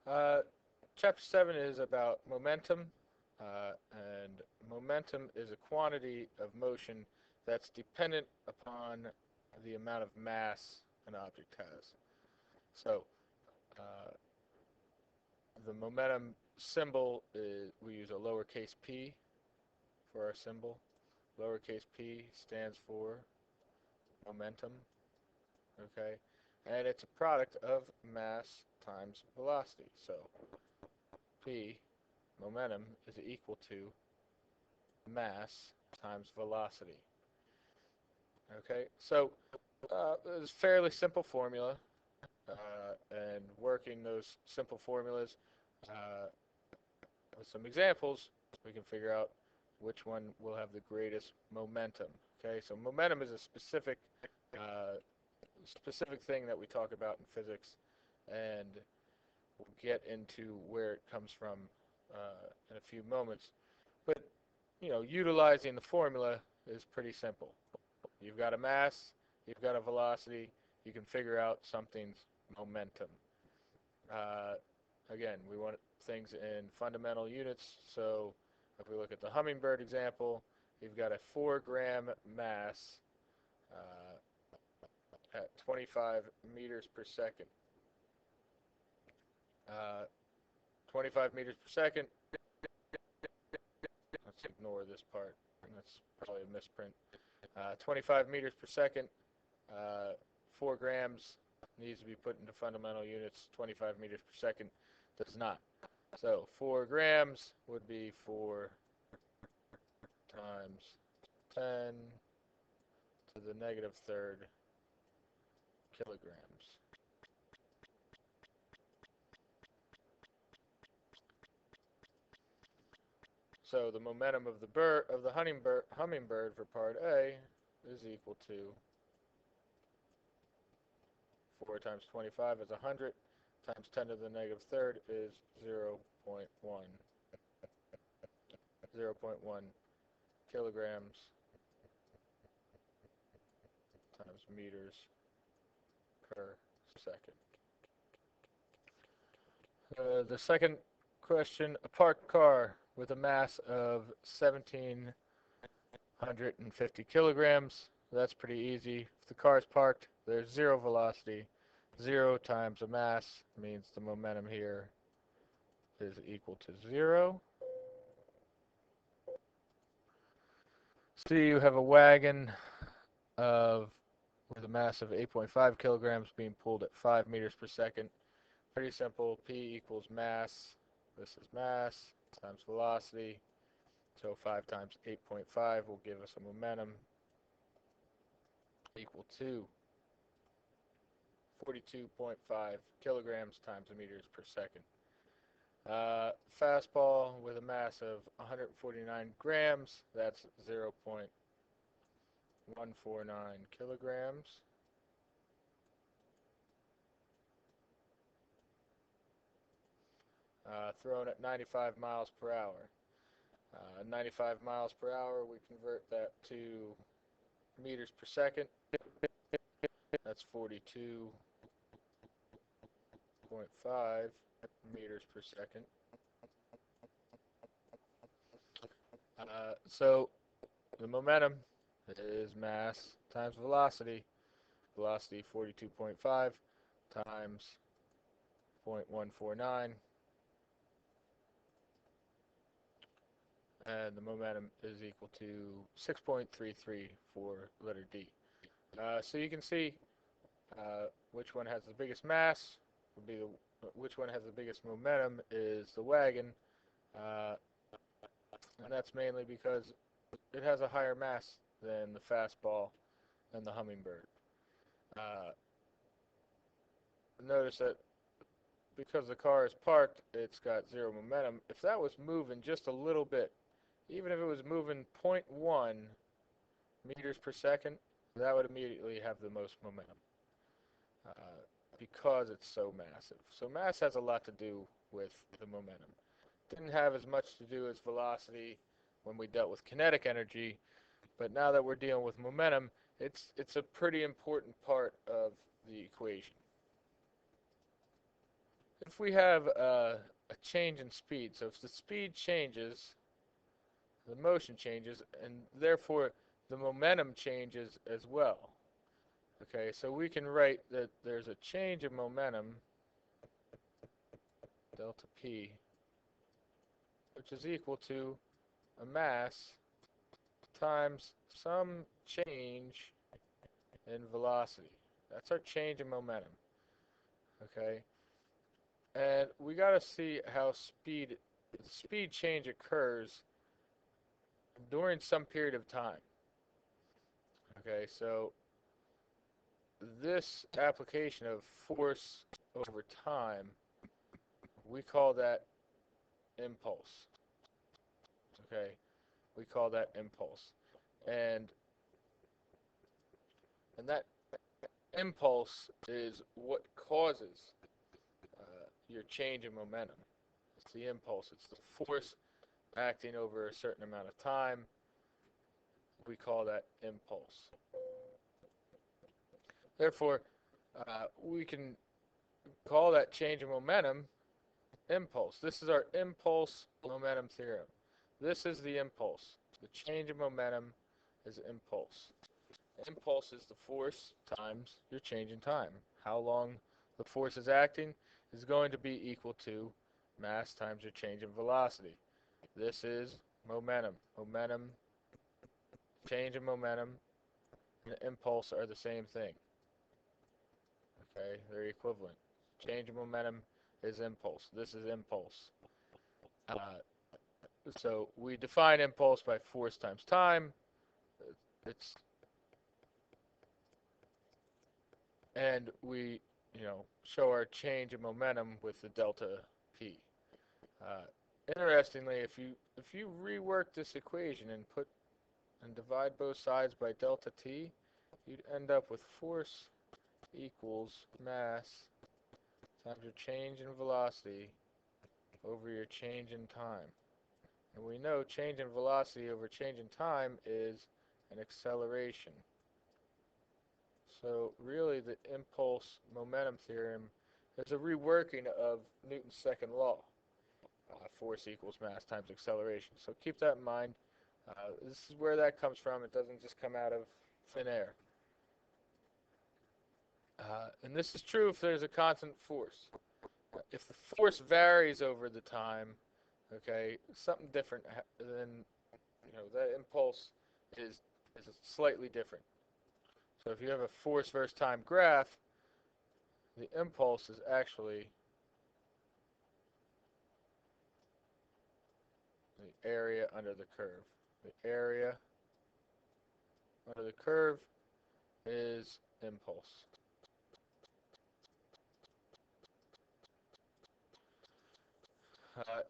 Uh, Chapter 7 is about momentum, and momentum is a quantity of motion that's dependent upon the amount of mass an object has. So, uh, the momentum symbol is, we use a lowercase p for our symbol. Lowercase p stands for momentum, okay? And it's a product of mass times velocity. So, p, momentum, is equal to mass times velocity. Okay, so it's a fairly simple formula, and working those simple formulas uh, with some examples, we can figure out which one will have the greatest momentum. Okay, so momentum is a uh, specific thing that we talk about in physics, and we'll get into where it comes from in a few moments. But utilizing the formula is pretty simple. You've got a mass, you've got a velocity, you can figure out something's momentum. Uh, Again, we want things in fundamental units, so if we look at the hummingbird example, you've got a 4-gram mass at 25 meters per second. Uh, 25 meters per second, let's ignore this part, that's probably a misprint. 25 meters per second, uh, 4 grams needs to be put into fundamental units. 25 meters per second does not. So 4 grams would be 4 times 10 to the negative third kilograms. So the momentum of the hummingbird for part A is equal to 4 times 25 is 100 times 10 to the negative third is 0.1 0.1 kilograms times meters per second. The second question, a parked car with a mass of 1,750 kilograms. That's pretty easy. If the car is parked, there's zero velocity. 0 times a mass means the momentum here is equal to 0. C, you have a wagon of with a mass of 8.5 kilograms being pulled at 5 meters per second. Pretty simple. P equals mass. This is mass times velocity. So 5 times 8.5 will give us a momentum equal to 42.5 kilograms times meters per second. Fastball with a mass of 149 grams, that's 0.149 kilograms. Thrown at 95 miles per hour. 95 miles per hour, we convert that to meters per second. That's 42.5 meters per second. So the momentum is mass times velocity. Velocity 42.5 times 0.149, and the momentum is equal to 6.33 for letter D. So you can see which one has the biggest mass would be which one has the biggest momentum is the wagon, uh, and that's mainly because it has a higher mass than the fastball and the hummingbird. Uh, Notice that because the car is parked, it's got zero momentum. If that was moving just a little bit, even if it was moving zero point 0.1 meters per second, that would immediately have the most momentum because it's so massive. So mass has a lot to do with the momentum. Didn't have as much to do as velocity when we dealt with kinetic energy, but now that we're dealing with momentum, it's a pretty important part of the equation. if we have a change in speed, so if the speed changes, the motion changes, and therefore the momentum changes as well. Okay, so we can write that there's a change in momentum, delta P, which is equal to a mass times some change in velocity. That's our change in momentum. Okay, and we got to see how speed change occurs during some period of time. Okay, so this application of force over time, we call that impulse. Okay, we call that impulse, and that impulse is what causes your change in momentum. It's the impulse. It's the force acting over a certain amount of time. We call that impulse. Therefore, we can call that change in momentum impulse. This is our impulse momentum theorem. This is the impulse. The change in momentum is impulse. Impulse is the force times your change in time. How long the force is acting is going to be equal to mass times your change in velocity. This is momentum. Momentum, change in momentum, and impulse are the same thing. Okay, they're equivalent. Change in momentum is impulse. This is impulse. So we define impulse by force times time. It's and we, show our change in momentum with the delta p. Interestingly, if you rework this equation and divide both sides by delta t, you'd end up with force equals mass times your change in velocity over your change in time. And we know change in velocity over change in time is an acceleration. So really the impulse momentum theorem is a reworking of Newton's second law. Force equals mass times acceleration. So keep that in mind. This is where that comes from. It doesn't just come out of thin air. And this is true if there's a constant force. If the force varies over the time, okay, something different, then that impulse is slightly different. So if you have a force versus time graph, the impulse is actually the area under the curve. The area under the curve is impulse.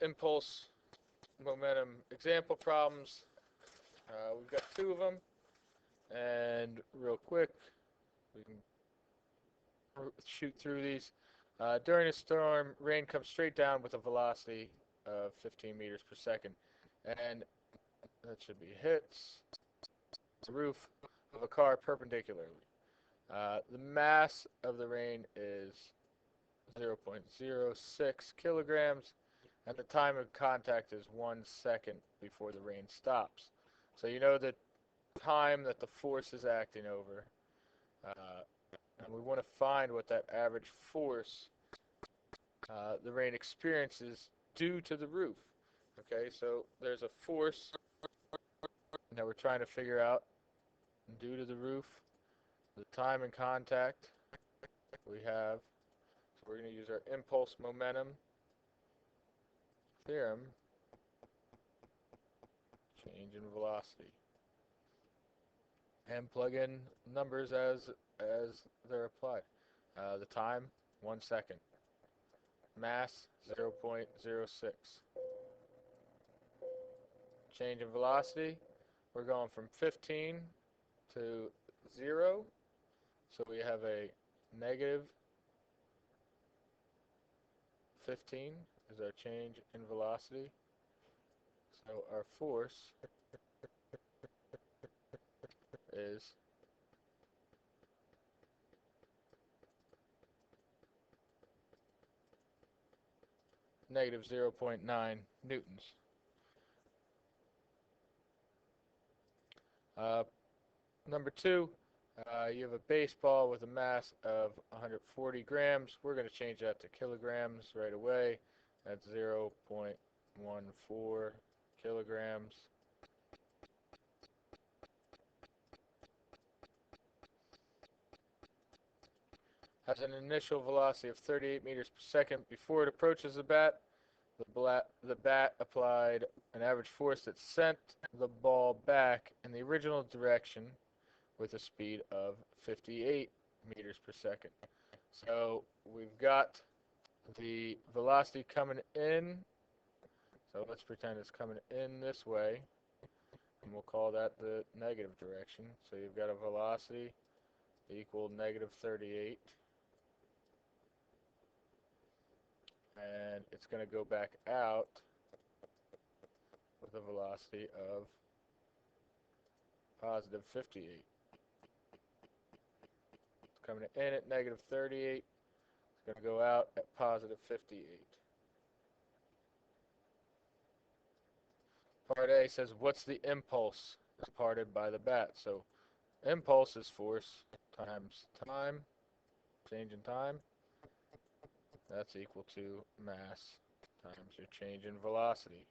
Impulse momentum example problems. We've got two of them, and real quick, we can shoot through these. During a storm, rain comes straight down with a velocity of 15 meters per second, and that should be hits the roof of a car perpendicularly. The mass of the rain is 0.06 kilograms, and the time of contact is 1 second before the rain stops. So you know the time that the force is acting over, and we want to find what that average force the rain experiences due to the roof. Okay, so there's a force that we're trying to figure out due to the roof, the time in contact we have. So we're going to use our impulse momentum theorem, change in velocity, and plug in numbers as they're applied. The time, 1 second. Mass, 0.06. Change in velocity, we're going from 15 to 0. So we have a negative 15 is our change in velocity. So our force is negative 0.9 newtons. Number 2, you have a baseball with a mass of 140 grams. We're going to change that to kilograms right away. That's 0.14 kilograms. Has an initial velocity of 38 meters per second. Before it approaches the bat, the bat applied an average force that sent the ball back in the original direction with a speed of 58 meters per second. So we've got the velocity coming in. So let's pretend it's coming in this way, and we'll call that the negative direction. So you've got a velocity equal negative 38. And it's going to go back out with a velocity of positive 58. It's coming in at negative 38. It's going to go out at positive 58. Part A says, what's the impulse imparted by the bat? So impulse is force times time, change in time. That's equal to mass times your change in velocity.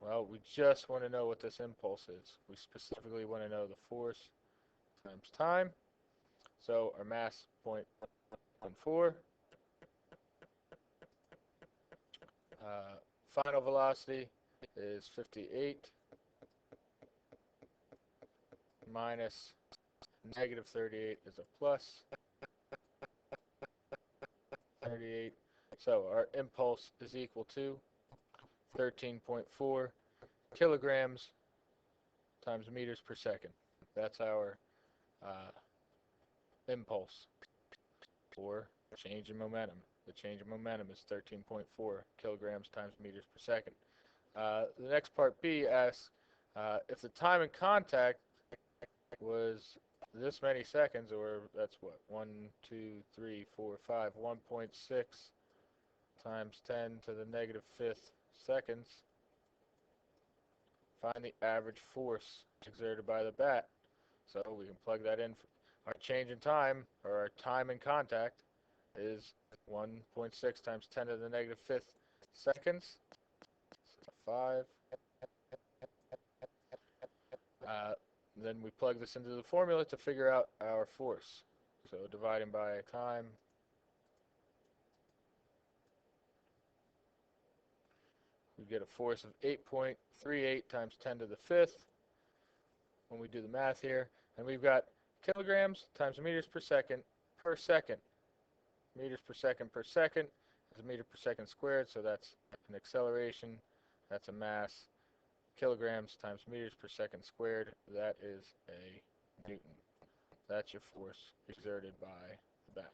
Well, we just want to know what this impulse is. We specifically want to know the force times time. So our mass, 0.14. Final velocity is 58 minus negative 38 is a plus 38. So our impulse is equal to 13.4 kilograms times meters per second. That's our impulse, or change in momentum. The change in momentum is 13.4 kilograms times meters per second. The next part B asks if the time in contact was this many seconds, or that's what, 1, 2, 3, 4, 5, 1.6 times 10 to the negative 5th seconds, find the average force exerted by the bat. So we can plug that in. Our change in time, or our time in contact, is 1.6 times 10 to the negative 5th seconds. So 5. Then we plug this into the formula to figure out our force. So dividing by time, we get a force of 8.38 times 10 to the 5th when we do the math here. And we've got kilograms times meters per second per second. Meters per second is a meter per second squared, so that's an acceleration, that's a mass. Kilograms times meters per second squared, that is a Newton. That's your force exerted by the bat.